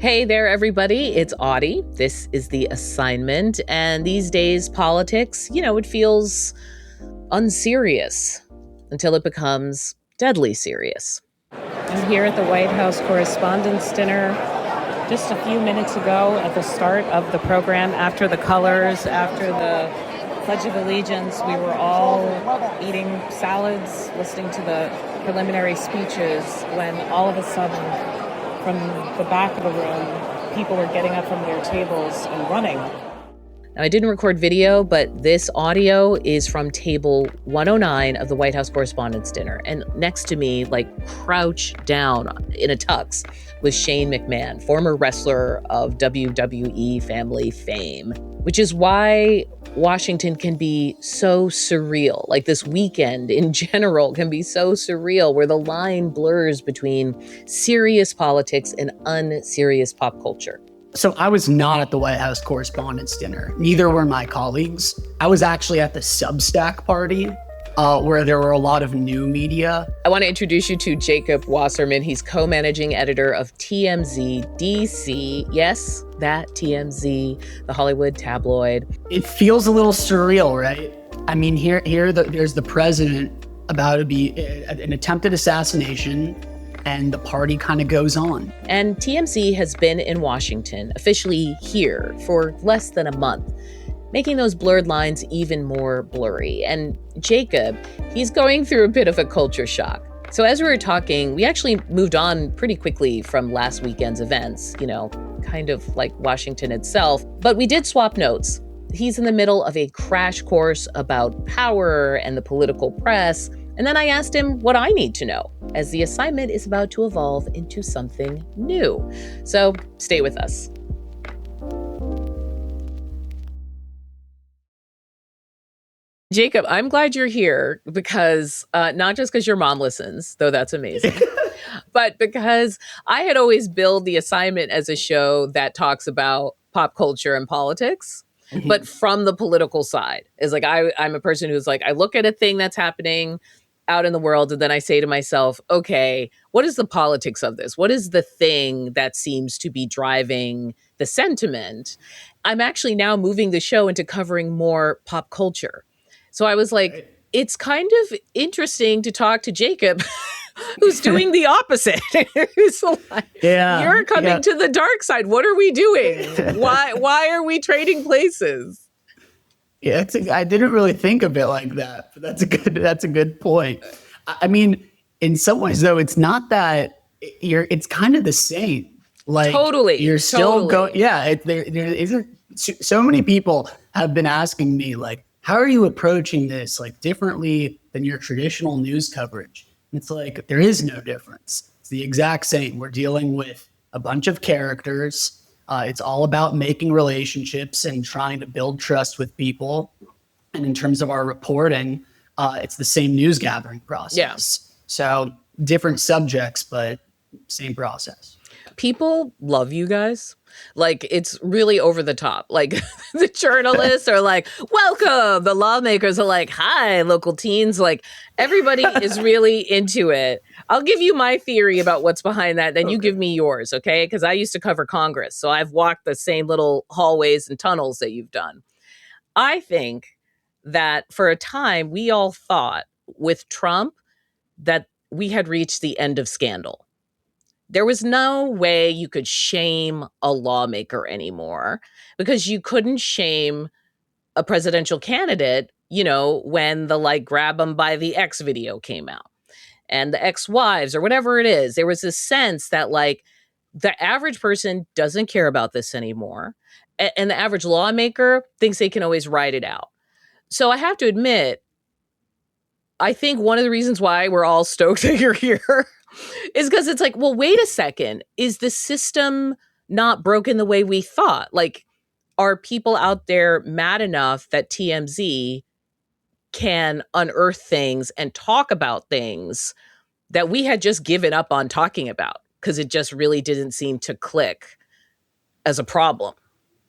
Hey there, everybody. It's Audie. This is The Assignment. And these days, politics, it feels unserious until it becomes deadly serious. I'm here at the White House Correspondents' Dinner just a few minutes ago at the start of the program, after the colors, after the Pledge of Allegiance. We were all eating salads, listening to the preliminary speeches, when all of a sudden, from the back of the room, people were getting up from their tables and running. Now, I didn't record video, but this audio is from table 109 of the White House Correspondents' Dinner. And next to me, crouched down in a tux, was Shane McMahon, former wrestler of WWE family fame, which is why Washington can be so surreal. This weekend in general can be so surreal, where the line blurs between serious politics and unserious pop culture. So I was not at the White House Correspondents' Dinner. Neither were my colleagues. I was actually at the Substack party, where there were a lot of new media. I want to introduce you to Jacob Wasserman. He's co-managing editor of TMZ DC. Yes, that TMZ, the Hollywood tabloid. It feels a little surreal, right? I mean, there's the president about to be an attempted assassination, and the party kind of goes on. And TMZ has been in Washington, officially here, for less than a month, making those blurred lines even more blurry. And Jacob, he's going through a bit of a culture shock. So as we were talking, we actually moved on pretty quickly from last weekend's events, kind of like Washington itself. But we did swap notes. He's in the middle of a crash course about power and the political press. And then I asked him what I need to know, as the assignment is about to evolve into something new. So stay with us. Jacob, I'm glad you're here because not just because your mom listens, though that's amazing, but because I had always billed the assignment as a show that talks about pop culture and politics. But from the political side. Is I'm a person who's I look at a thing that's happening out in the world, and then I say to myself, okay, what is the politics of this? What is the thing that seems to be driving the sentiment? I'm actually now moving the show into covering more pop culture. So I was it's kind of interesting to talk to Jacob, who's doing the opposite. Who's you're coming to the dark side. What are we doing? Why are we trading places? Yeah, I didn't really think of it like that, but that's a good point. I mean, in some ways, though, it's not that it's kind of the same. Totally, you're still going. Yeah, so many people have been asking me how are you approaching this differently than your traditional news coverage? And it's there is no difference. It's the exact same. We're dealing with a bunch of characters. It's all about making relationships and trying to build trust with people. And in terms of our reporting, it's the same news gathering process. Yeah. So different subjects, but same process. People love you guys. It's really over the top. The journalists are welcome. The lawmakers are hi, local teens. Everybody is really into it. I'll give you my theory about what's behind that. Then you give me yours, okay? Because I used to cover Congress. So I've walked the same little hallways and tunnels that you've done. I think that for a time, we all thought with Trump that we had reached the end of scandal. There was no way you could shame a lawmaker anymore because you couldn't shame a presidential candidate, when the grab them by the X video came out and the ex-wives or whatever it is. There was this sense that the average person doesn't care about this anymore. And the average lawmaker thinks they can always ride it out. So I have to admit, I think one of the reasons why we're all stoked that you're here is because it's well, wait a second. Is the system not broken the way we thought? Are people out there mad enough that TMZ can unearth things and talk about things that we had just given up on talking about because it just really didn't seem to click as a problem?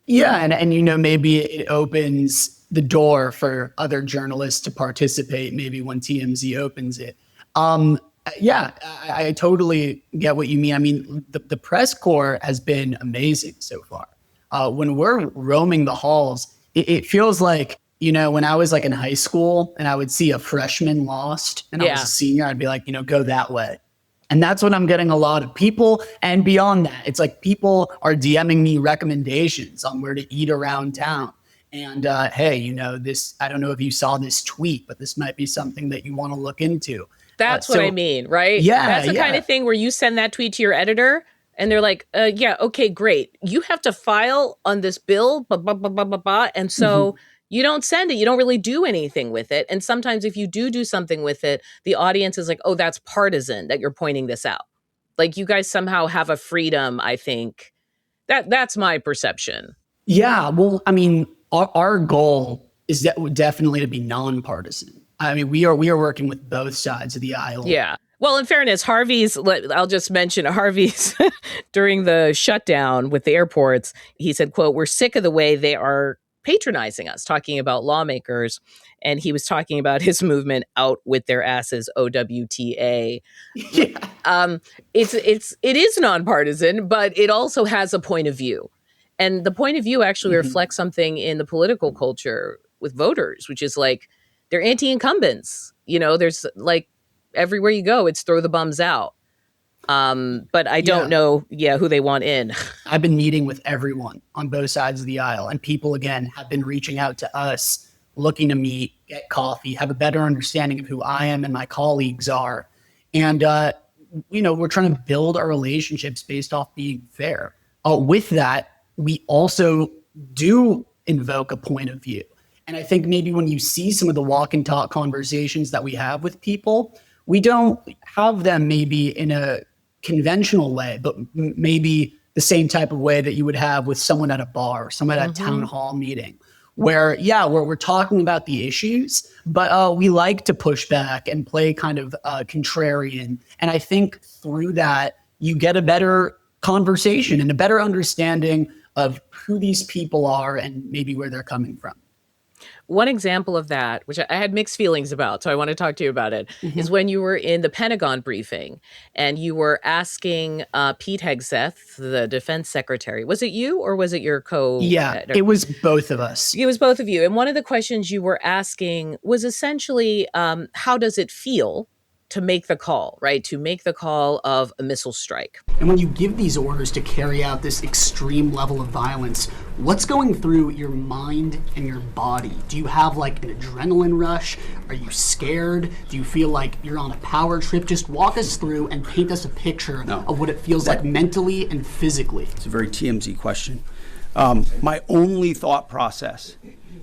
Yeah, and maybe it opens the door for other journalists to participate, maybe when TMZ opens it. Yeah, I totally get what you mean. I mean, the press corps has been amazing so far. When we're roaming the halls, it feels like, when I was like in high school and I would see a freshman lost and I was a Yeah. senior, I'd be like, go that way. And that's what I'm getting a lot of people. And beyond that, it's like people are DMing me recommendations on where to eat around town. And hey, this, I don't know if you saw this tweet, but this might be something that you want to look into. That's what I mean, right? Yeah, That's the kind yeah. of thing where you send that tweet to your editor and they're like, yeah, okay, great. You have to file on this bill, blah, blah, blah, blah, blah, blah. And so you don't send it. You don't really do anything with it. And sometimes if you do something with it, the audience is like, oh, that's partisan that you're pointing this out. Like you guys somehow have a freedom, I think. That's my perception. Yeah, well, I mean, our goal is definitely to be nonpartisan. I mean, we are working with both sides of the aisle. Yeah. Well, in fairness, I'll just mention Harvey's during the shutdown with the airports, he said, quote, "We're sick of the way they are patronizing us," talking about lawmakers. And he was talking about his movement, Out with Their Asses, OWTA. Yeah. It is nonpartisan, but it also has a point of view. And the point of view actually reflects something in the political culture with voters, which is like they're anti-incumbents. There's like everywhere you go, it's throw the bums out. But I don't know, who they want in. I've been meeting with everyone on both sides of the aisle, and people, again, have been reaching out to us, looking to meet, get coffee, have a better understanding of who I am and my colleagues are. And, we're trying to build our relationships based off being fair. With that, we also do invoke a point of view. And I think maybe when you see some of the walk and talk conversations that we have with people, we don't have them maybe in a conventional way, but maybe the same type of way that you would have with someone at a bar, someone at a town hall meeting, where, we're talking about the issues, but we like to push back and play kind of contrarian. And I think through that, you get a better conversation and a better understanding of who these people are and maybe where they're coming from. One example of that, which I had mixed feelings about, so I want to talk to you about it, is when you were in the Pentagon briefing and you were asking Pete Hegseth, the defense secretary. Was it you or was it your Yeah, it was both of us. It was both of you. And one of the questions you were asking was essentially, how does it feel to make the call, right? To make the call of a missile strike. And when you give these orders to carry out this extreme level of violence, what's going through your mind and your body? Do you have like an adrenaline rush? Are you scared? Do you feel like you're on a power trip? Just walk us through and paint us a picture of what it feels like mentally and physically. It's a very TMZ question. My only thought process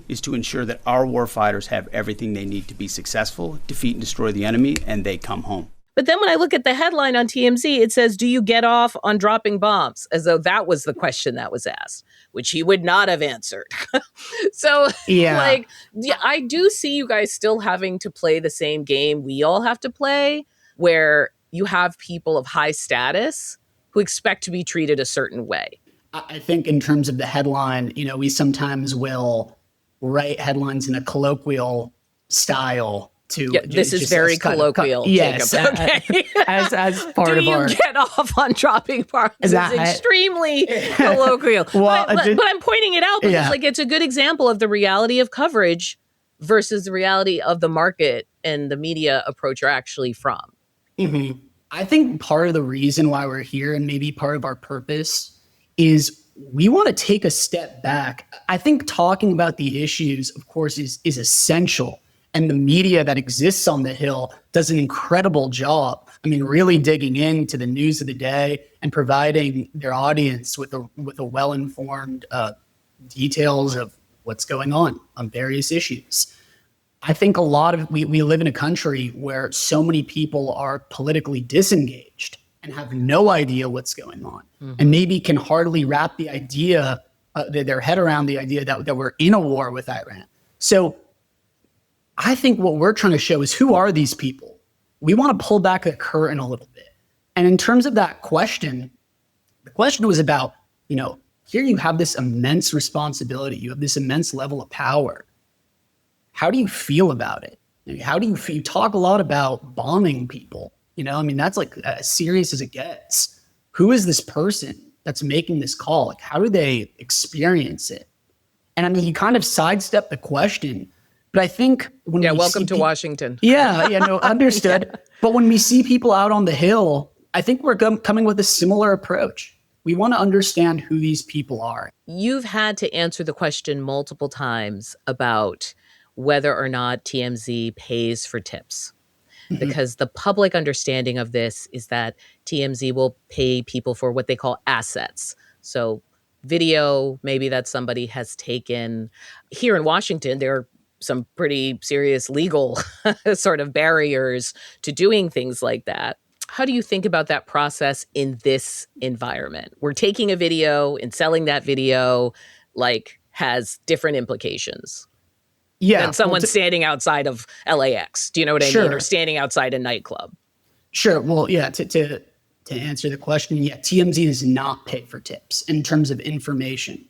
is to ensure that our warfighters have everything they need to be successful, defeat and destroy the enemy, and they come home. But then when I look at the headline on TMZ, it says, "Do you get off on dropping bombs?" As though that was the question that was asked, which he would not have answered. So, I do see you guys still having to play the same game we all have to play, where you have people of high status who expect to be treated a certain way. I think in terms of the headline, we sometimes will write headlines in a colloquial style to this is very colloquial. Yes, Jacob. Okay. as part of our. Do you get off on dropping bombs? It's extremely colloquial. Well, but I'm pointing it out because it's a good example of the reality of coverage versus the reality of the market and the media approach you're actually from. Mm-hmm. I think part of the reason why we're here and maybe part of our purpose is we want to take a step back. I think talking about the issues, of course, is essential. And the media that exists on the Hill does an incredible job. I mean, really digging into the news of the day and providing their audience with a well-informed details of what's going on various issues. I think we live in a country where so many people are politically disengaged and have no idea what's going on, and maybe can hardly wrap the idea, their head around the idea that we're in a war with Iran. So I think what we're trying to show is, who are these people? We want to pull back the curtain a little bit. And in terms of that question, the question was about, here you have this immense responsibility. You have this immense level of power. How do you feel about it? How do you feel? You talk a lot about bombing people. You know, I mean, that's like as serious as it gets. Who is this person that's making this call? Like, how do they experience it? And I mean, he kind of sidestepped the question, but I think when we welcome see to Washington. no, understood. Yeah. But when we see people out on the Hill, I think we're coming with a similar approach. We want to understand who these people are. You've had to answer the question multiple times about whether or not TMZ pays for tips. Because the public understanding of this is that TMZ will pay people for what they call assets. So video, maybe that somebody has taken. Here in Washington, there are some pretty serious legal sort of barriers to doing things like that. How do you think about that process in this environment? We're taking a video and selling that video like has different implications. Yeah. Than someone standing outside of LAX. Do you know what I mean? Or standing outside a nightclub. Sure. Well, yeah, to answer the question, yeah, TMZ does not pay for tips in terms of information.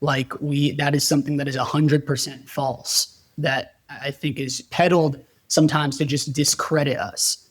Like that is something that is 100% false, that I think is peddled sometimes to just discredit us.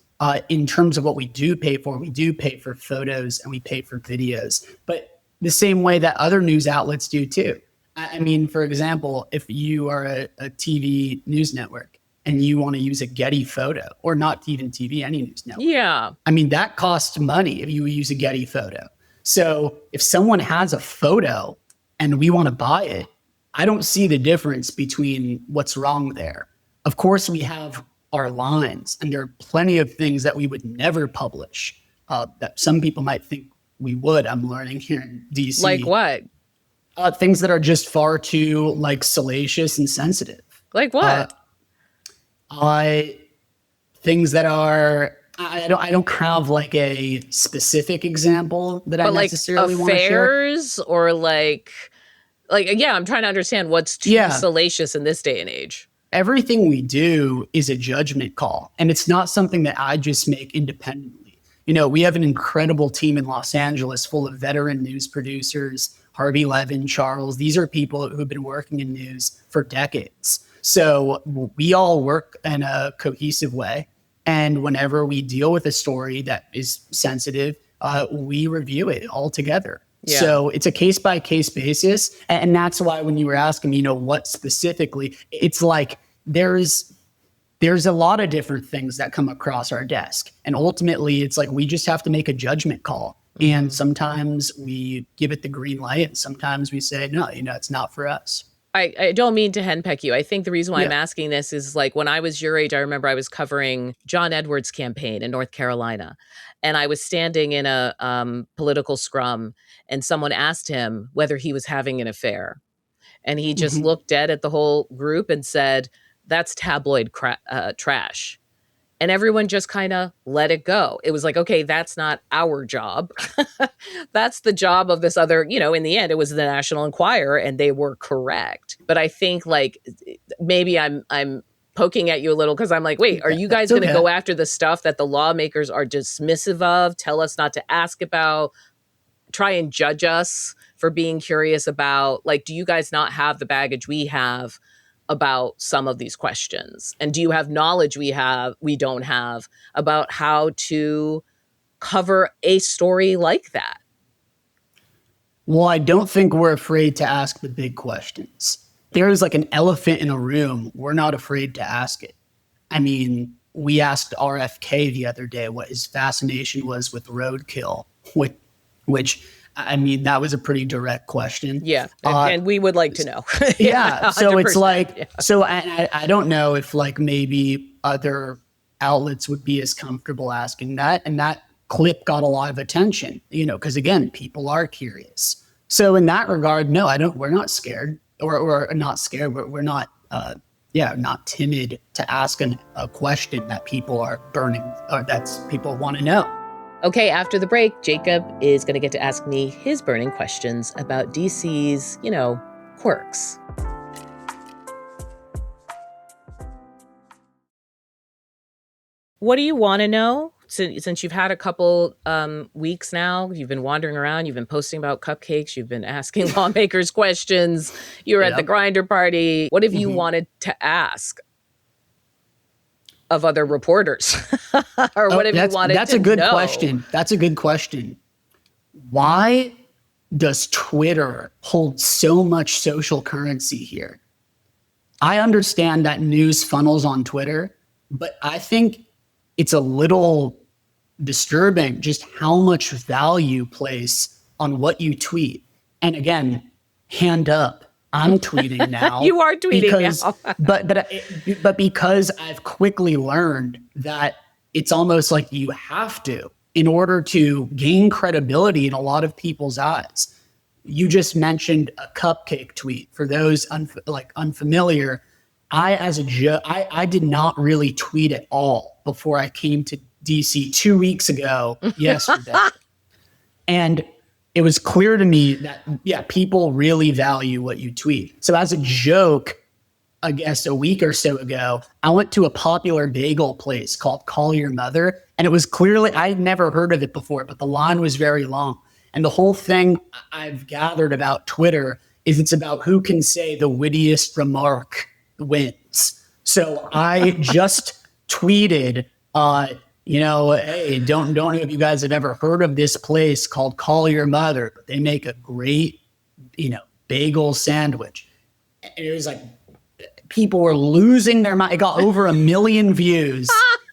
In terms of what we do pay for photos and we pay for videos, but the same way that other news outlets do too. I mean, for example, if you are a TV news network and you want to use a Getty photo, or not even TV, any news network. Yeah. I mean, that costs money if you use a Getty photo. So if someone has a photo and we want to buy it, I don't see the difference between what's wrong there. Of course, we have our lines, and there are plenty of things that we would never publish that some people might think we would. I'm learning here in DC. Like what? Things that are just far too like salacious and sensitive. Like what? Things that are I don't have like a specific example that I necessarily want to share. Affairs or like yeah, I'm trying to understand what's too salacious in this day and age. Everything we do is a judgment call, and it's not something that I just make independently. You know, we have an incredible team in Los Angeles full of veteran news producers. Harvey Levin, Charles, these are people who have been working in news for decades. So we all work in a cohesive way. And whenever we deal with a story that is sensitive, we review it all together. Yeah. So it's a case by case basis. And that's why when you were asking, you know, what specifically, it's like there's a lot of different things that come across our desk. And ultimately, it's like we just have to make a judgment call. And sometimes we give it the green light, and sometimes we say, no, you know, it's not for us. I don't mean to henpeck you. I think the reason why I'm asking this is like when I was your age, I remember I was covering John Edwards' campaign in North Carolina. And I was standing in a political scrum, and someone asked him whether he was having an affair. And he just looked dead at the whole group and said, that's tabloid trash. And everyone just kind of let it go. It was like, okay, that's not our job. That's the job of this other, you know, in the end, it was the National Enquirer, and they were correct. But I think like maybe I'm poking at you a little because I'm like, wait, are you guys going to go after the stuff that the lawmakers are dismissive of, tell us not to ask about, try and judge us for being curious about? Like, do you guys not have the baggage we have about some of these questions? And do you have knowledge we don't have about how to cover a story like that? Well, I don't think we're afraid to ask the big questions. There's like an elephant in a room. We're not afraid to ask it. I mean, we asked RFK the other day what his fascination was with roadkill, which I mean, that was a pretty direct question. Yeah. And we would like to know. Yeah. So it's like, so I don't know if like maybe other outlets would be as comfortable asking that. And that clip got a lot of attention, you know, because again, people are curious. So in that regard, no, we're not scared or not scared. We're not, not timid to ask a question that people are burning or that's people want to know. Okay, after the break, Jacob is going to get to ask me his burning questions about DC's, you know, quirks. What do you want to know? Since you've had a couple weeks now, you've been wandering around, you've been posting about cupcakes, you've been asking lawmakers questions, you were at the Grindr party. What have you wanted to ask? of other reporters or whatever you wanted That's to a good know. question. That's a good question. Why does Twitter hold so much social currency here? I understand that news funnels on Twitter, but I think it's a little disturbing just how much value place on what you tweet. And again, hand up, I'm tweeting now. You are tweeting because, now. but because I've quickly learned that it's almost like you have to in order to gain credibility in a lot of people's eyes. You just mentioned a cupcake tweet. For those unfamiliar, I did not really tweet at all before I came to DC 2 weeks ago yesterday. And it was clear to me that, yeah, people really value what you tweet. So as a joke, I guess a week or so ago, I went to a popular bagel place called Call Your Mother. And it was clearly, I'd never heard of it before, but the line was very long. And the whole thing I've gathered about Twitter is it's about who can say the wittiest remark wins. So I just tweeted, hey, don't know if you guys have ever heard of this place called Call Your Mother. They make a great, bagel sandwich. And it was like, people were losing their mind. It got over 1 million views.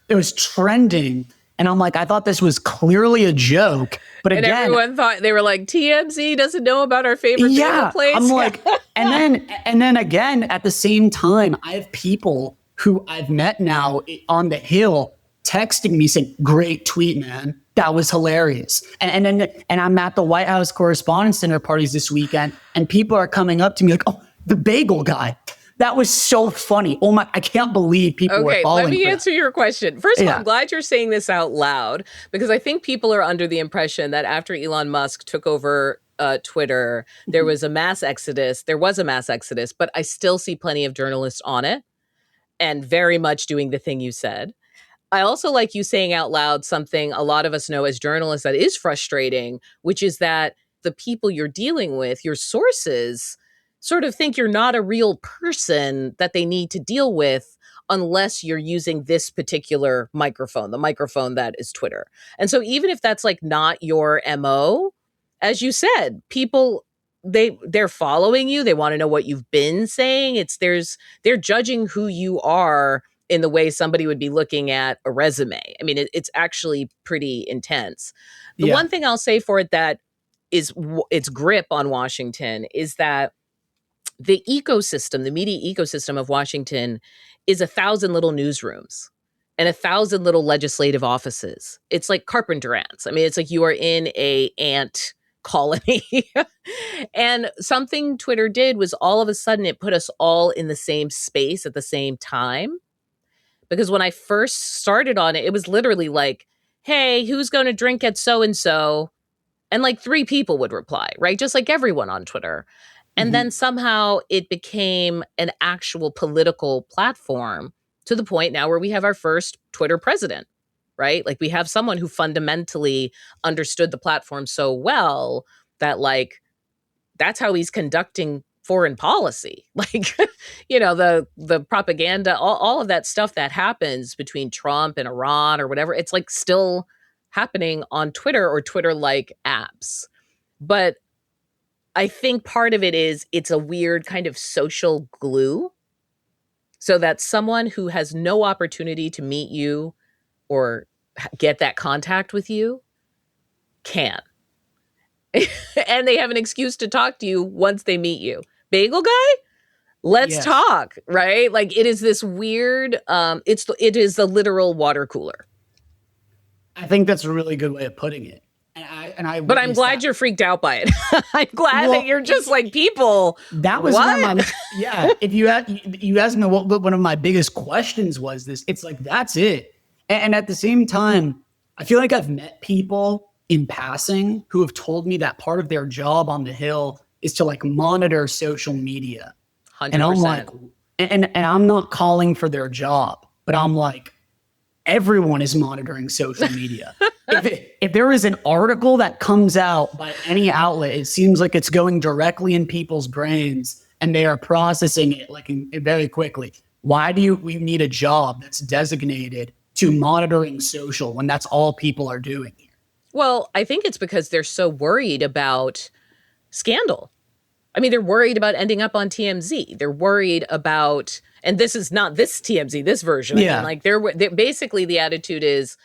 It was trending. And I'm like, I thought this was clearly a joke. But and again, everyone thought, they were like, TMZ doesn't know about our favorite bagel place. I'm like, and then again, at the same time, I have people who I've met now on the Hill texting me saying, great tweet, man. That was hilarious. And I'm at the White House Correspondents' Dinner parties this weekend, and people are coming up to me like, oh, the bagel guy. That was so funny. Oh my, I can't believe people were falling let me for answer your question. First of all, Yeah. I'm glad you're saying this out loud, because I think people are under the impression that after Elon Musk took over Twitter, there was a mass exodus. There was a mass exodus, but I still see plenty of journalists on it and very much doing the thing you said. I also like you saying out loud something a lot of us know as journalists that is frustrating, which is that the people you're dealing with, your sources, sort of think you're not a real person that they need to deal with unless you're using this particular microphone, the microphone that is Twitter. And so even if that's like not your MO, as you said, people they're following you, they want to know what you've been saying. They're judging who you are in the way somebody would be looking at a resume. I mean, it's actually pretty intense. The one thing I'll say for it that is its grip on Washington is that the ecosystem, the media ecosystem of Washington is 1,000 little newsrooms and 1,000 little legislative offices. It's like carpenter ants. I mean, it's like you are in a ant colony. And something Twitter did was all of a sudden it put us all in the same space at the same time. Because when I first started on it, it was literally like, hey, who's going to drink at so-and-so? And like 3 people would reply, right? Just like everyone on Twitter. And then somehow it became an actual political platform to the point now where we have our first Twitter president, right? Like we have someone who fundamentally understood the platform so well that like, that's how he's conducting foreign policy. Like, the propaganda, all of that stuff that happens between Trump and Iran or whatever, it's like still happening on Twitter or Twitter-like apps. But I think part of it is it's a weird kind of social glue so that someone who has no opportunity to meet you or get that contact with you can. And they have an excuse to talk to you once they meet you. Bagel guy? Let's talk, right? Like it is this weird, it is the literal water cooler. I think that's a really good way of putting it. But I'm glad you're freaked out by it. I'm glad that you're just like people. That was what? one of my, if you asked me what one of my biggest questions was this, it's like, that's it. And at the same time, I feel like I've met people in passing who have told me that part of their job on the Hill is to like monitor social media. 100%. And I'm like, and I'm not calling for their job, but I'm like, everyone is monitoring social media. If there is an article that comes out by any outlet, it seems like it's going directly in people's brains and they are processing it like very quickly. Why do we need a job that's designated to monitoring social when that's all people are doing here? Well, I think it's because they're so worried about scandal. I mean, they're worried about ending up on TMZ. They're worried about, and this is not this TMZ, this version. Yeah. I mean, like they're basically the attitude is,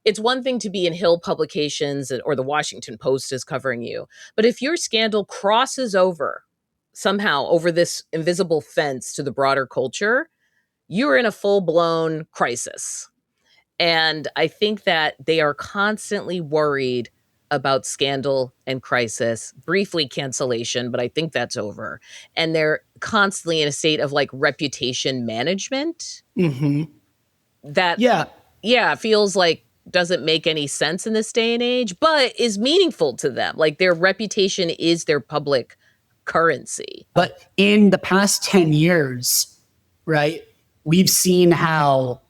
it's one thing to be in Hill publications or the Washington Post is covering you, but if your scandal crosses over somehow over this invisible fence to the broader culture, you're in a full-blown crisis. And I think that they are constantly worried about scandal and crisis, briefly cancellation, but I think that's over. And they're constantly in a state of like reputation management that, Yeah. feels like doesn't make any sense in this day and age, but is meaningful to them. Like their reputation is their public currency. But in the past 10 years, right, we've seen how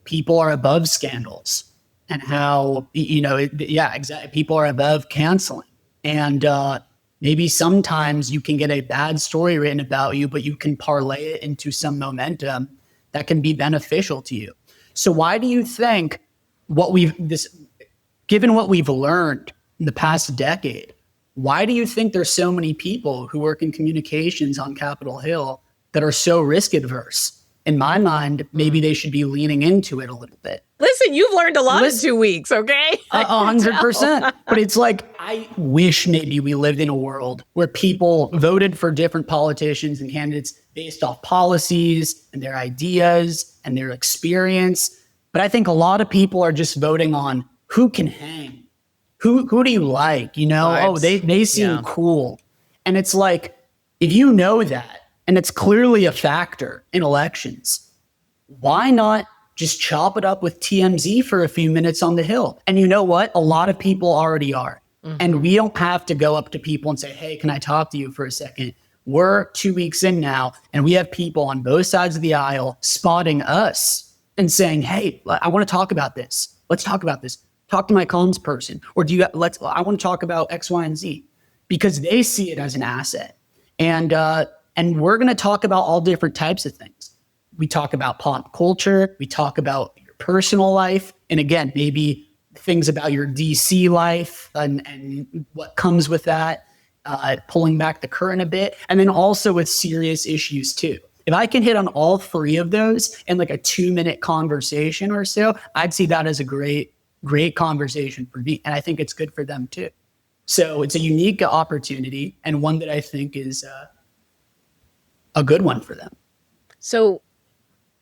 people are above scandals and how, exactly. People are above canceling. And maybe sometimes you can get a bad story written about you, but you can parlay it into some momentum that can be beneficial to you. So why do you think given what we've learned in the past decade, why do you think there's so many people who work in communications on Capitol Hill that are so risk adverse? In my mind, maybe they should be leaning into it a little bit. Listen, you've learned a lot in 2 weeks, okay? 100%. But it's like, I wish maybe we lived in a world where people voted for different politicians and candidates based off policies and their ideas and their experience. But I think a lot of people are just voting on who can hang. Who do you like? Vibes. Oh, they seem cool. And it's like, if you know that, and it's clearly a factor in elections, why not just chop it up with TMZ for a few minutes on the Hill? And you know what? A lot of people already are. And we don't have to go up to people and say, hey, can I talk to you for a second? We're 2 weeks in now, and we have people on both sides of the aisle spotting us and saying, hey, I want to talk about this. Let's talk about this. Talk to my comms person. Or I want to talk about X, Y, and Z, because they see it as an asset. And we're going to talk about all different types of things. We talk about pop culture. We talk about your personal life. And again, maybe things about your DC life and what comes with that, pulling back the curtain a bit. And then also with serious issues too. If I can hit on all three of those in like a 2-minute conversation or so, I'd see that as a great conversation for me. And I think it's good for them too. So it's a unique opportunity and one that I think is a good one for them. So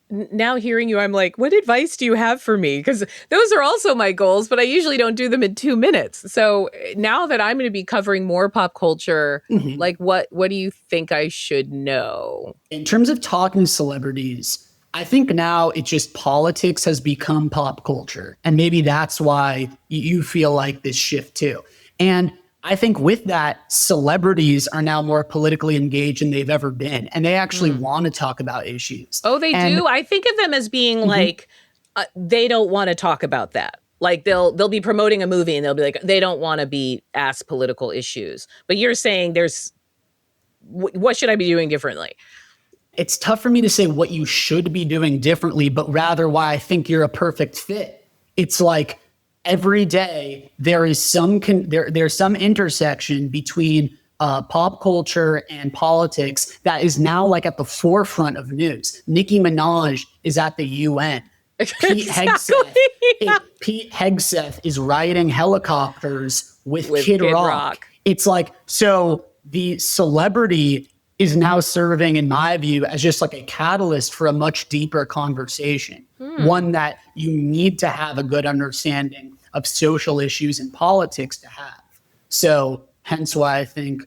now hearing you, I'm like, what advice do you have for me? Because those are also my goals, but I usually don't do them in 2 minutes. So now that I'm going to be covering more pop culture, like what do you think I should know? In terms of talking to celebrities, I think now it's just politics has become pop culture. And maybe that's why you feel like this shift too. And I think with that, celebrities are now more politically engaged than they've ever been. And they actually want to talk about issues. Oh, they do? I think of them as being like, they don't want to talk about that. Like they'll be promoting a movie and they'll be like, they don't want to be asked political issues. But you're saying what should I be doing differently? It's tough for me to say what you should be doing differently, but rather why I think you're a perfect fit. It's like, every day there is there's some intersection between pop culture and politics that is now like at the forefront of news. Nicki Minaj is at the UN. Pete Hegseth is riding helicopters with Kid Rock. It's like, so the celebrity is now serving, in my view, as just like a catalyst for a much deeper conversation. One that you need to have a good understanding of social issues and politics to have. So hence why I think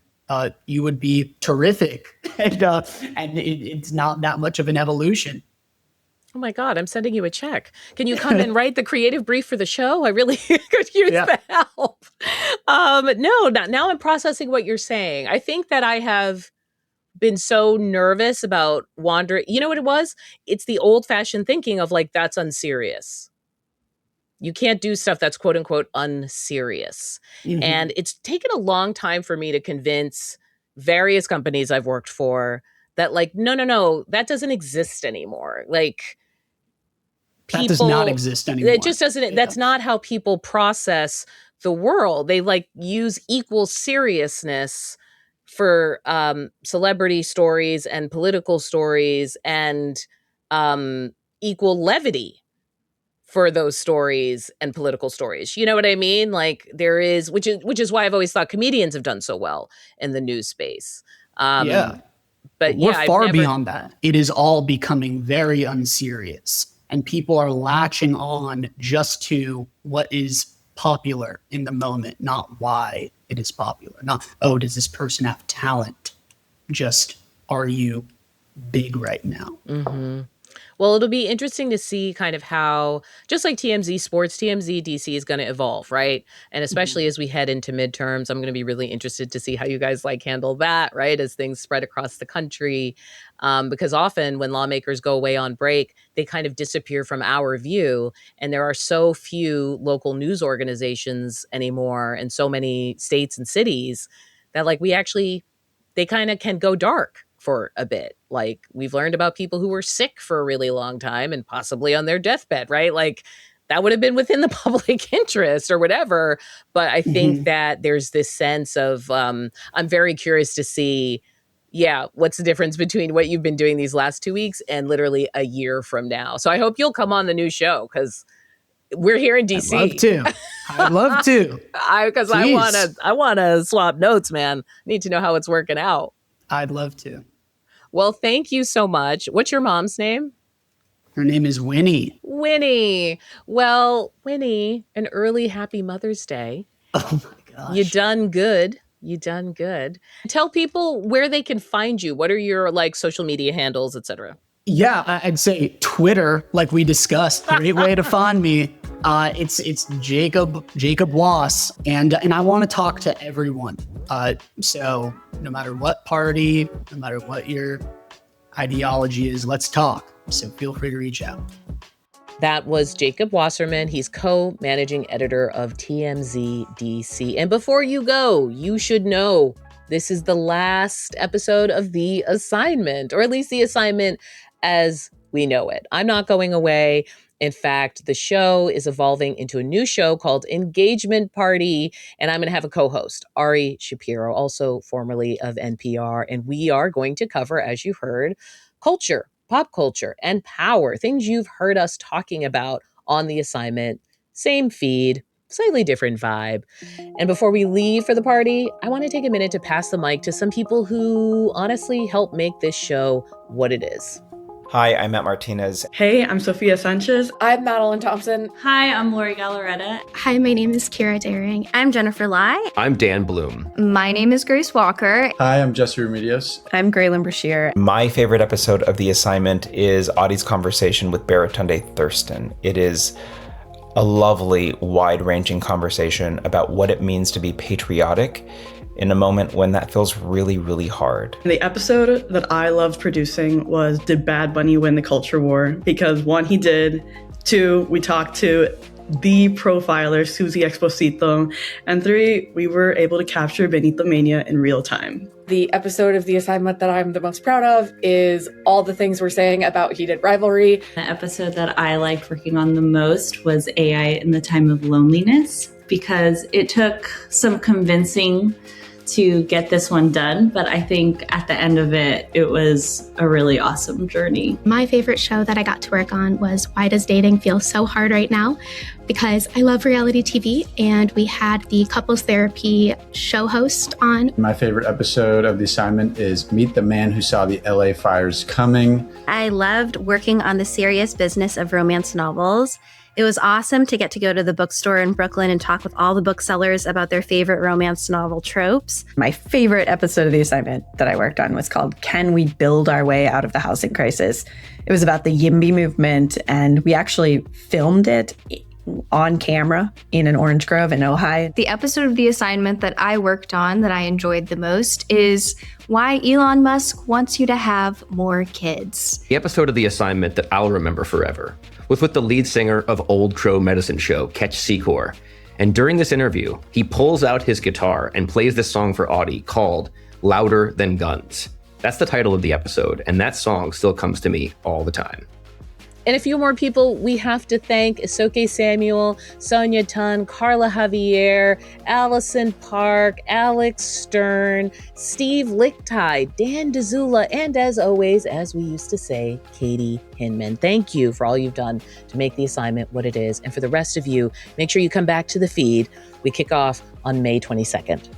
you would be terrific. And it's not that much of an evolution. Oh my God, I'm sending you a check. Can you come and write the creative brief for the show? I really could use the help. Now I'm processing what you're saying. I think that I have been so nervous about wandering. You know what it was? It's the old fashioned thinking of like, that's unserious. You can't do stuff that's quote unquote unserious. And it's taken a long time for me to convince various companies I've worked for that like, no, that doesn't exist anymore. Like, That does not exist anymore. It just doesn't. That's not how people process the world. They like use equal seriousness for celebrity stories and political stories, and equal levity for those stories and political stories. You know what I mean? Like there is, which is why I've always thought comedians have done so well in the news space. Yeah. But we're yeah, far beyond that. It is all becoming very unserious, and people are latching on just to what is popular in the moment, not why it is popular. Not, oh, does this person have talent? Just, are you big right now? Mm-hmm. Well, it'll be interesting to see kind of how, just like TMZ Sports, TMZ DC is going to evolve, right? And especially as we head into midterms, I'm going to be really interested to see how you guys like handle that, right? As things spread across the country. Because often when lawmakers go away on break, they kind of disappear from our view. And there are so few local news organizations anymore and so many states and cities that like they kind of can go dark for a bit. Like we've learned about people who were sick for a really long time and possibly on their deathbed, right? Like that would have been within the public interest or whatever. But I think that there's this sense of, I'm very curious to see, what's the difference between what you've been doing these last 2 weeks and literally a year from now. So I hope you'll come on the new show because we're here in DC. I'd love to. Because I want to swap notes, man. Need to know how it's working out. I'd love to. Well, thank you so much. What's your mom's name? Her name is Winnie. Winnie. Well, Winnie, an early happy Mother's Day. Oh my gosh. You done good. You done good. Tell people where they can find you. What are your like social media handles, etc.? Yeah, I'd say Twitter, like we discussed. Great way to find me. It's Jacob Was, and I want to talk to everyone. So no matter what party, no matter what your ideology is, let's talk. So feel free to reach out. That was Jacob Wasserman. He's co-managing editor of TMZ DC. And before you go, you should know this is the last episode of The Assignment, or at least The Assignment as we know it. I'm not going away. In fact, the show is evolving into a new show called Engagement Party, and I'm going to have a co-host, Ari Shapiro, also formerly of NPR, and we are going to cover, as you heard, culture, pop culture, and power, things you've heard us talking about on The Assignment. Same feed, slightly different vibe. And before we leave for the party, I want to take a minute to pass the mic to some people who honestly help make this show what it is. Hi, I'm Matt Martinez. Hey, I'm Sophia Sanchez. I'm Madeline Thompson. Hi, I'm Lori Gallaretta. Hi, my name is Kira Daring. I'm Jennifer Lai. I'm Dan Bloom. My name is Grace Walker. Hi, I'm Jesse Remedios. I'm Graylin Brashear. My favorite episode of The Assignment is Audie's conversation with Baratunde Thurston. It is a lovely, wide-ranging conversation about what it means to be patriotic in a moment when that feels really, really hard. The episode that I loved producing was Did Bad Bunny Win the Culture War? Because 1, he did. 2, we talked to the profiler, Susie Exposito. And 3, we were able to capture Benito Mania in real time. The episode of The Assignment that I'm the most proud of is all the things we're saying about heated rivalry. The episode that I liked working on the most was AI in the Time of Loneliness, because it took some convincing to get this one done, but I think at the end of it, it was a really awesome journey. My favorite show that I got to work on was Why Does Dating Feel So Hard Right Now? Because I love reality TV, and we had the couples therapy show host on. My favorite episode of The Assignment is Meet the Man Who Saw the LA Fires Coming. I loved working on the serious business of romance novels. It was awesome to get to go to the bookstore in Brooklyn and talk with all the booksellers about their favorite romance novel tropes. My favorite episode of The Assignment that I worked on was called Can We Build Our Way Out of the Housing Crisis? It was about the YIMBY movement, and we actually filmed it on camera in an orange grove in Ojai. The episode of The Assignment that I worked on that I enjoyed the most is why Elon Musk wants you to have more kids. The episode of The Assignment that I'll remember forever was with the lead singer of Old Crow Medicine Show, Ketch Secor. And during this interview, he pulls out his guitar and plays this song for Audie called Louder Than Guns. That's the title of the episode, and that song still comes to me all the time. And a few more people we have to thank: Isoke Samuel, Sonia Tun, Carla Javier, Allison Park, Alex Stern, Steve Lichtai, Dan DeZula, and as always, as we used to say, Katie Hinman. Thank you for all you've done to make the assignment what it is. And for the rest of you, make sure you come back to the feed. We kick off on May 22nd.